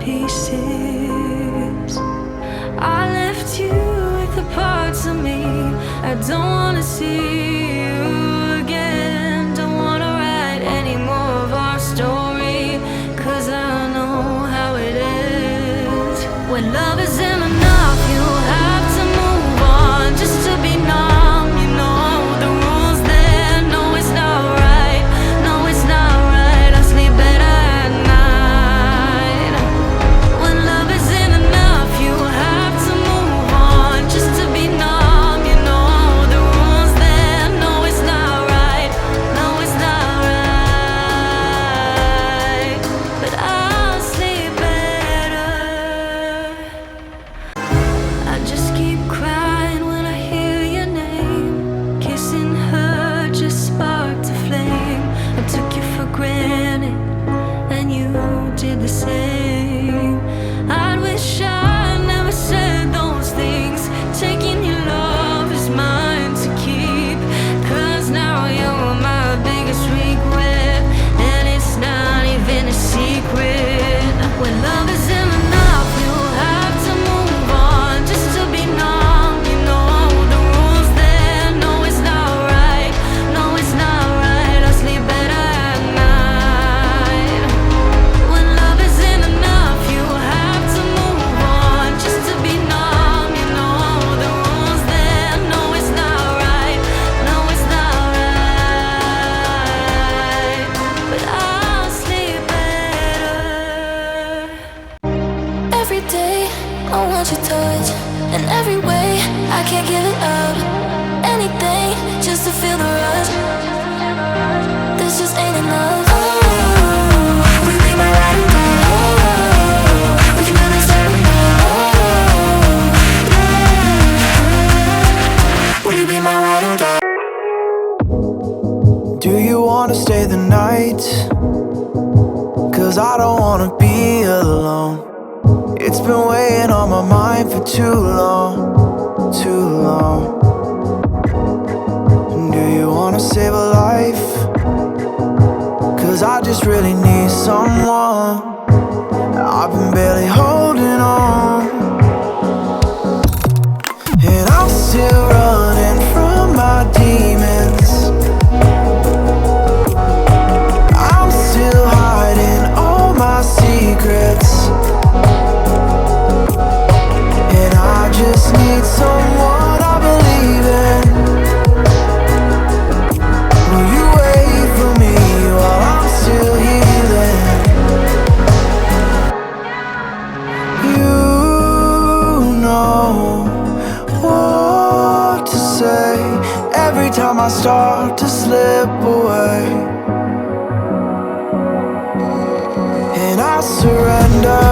pieces. I left you with the parts of me I don't wanna see you again. Don't wanna write any more of our story, 'cause I know how it ends. When love isn't enough, you have to move on just to be numb. You know the rules there. No, it's not right. No, it's not right. I sleep better at night. When love isn't enough, you have to move on just to be numb. You know the rules there. No, it's not right. No, it's not right. But I'll sleep better. I just keep crying when I hear your name. Kissing her just sparked a flame. I took you for granted, and you did the same. I wish I never said those things. Taking your love is mine to keep, 'cause now you're my biggest regret, and it's not even a secret. When love isn't enough, you have to move on just to be numb. You know the rules there. No, it's not right. No, it's not right. I sleep better at night. When love isn't enough, you have to move on just to be numb. You know the rules there. No, it's not right. No, it's not right. But I'll sleep better. Every day I want your touch, and every way I can't give it up. Anything just to feel the rush. This just ain't enough. Oh, will you be my ride or die? Oh, we can build this everywhere. Oh, yeah. Will you be my ride or die? Do you wanna stay the night? 'Cause I don't wanna be alone. It's been weighing on my mind for too long, too long. Do you wanna save a life? 'Cause I just really need someone. I've been barely holding on, and I'm still running from my demons. I'm still hiding all my secrets, and I just need someone I believe in. Will you wait for me while I'm still healing? You know what to say every time I start to slip away, and I surrender.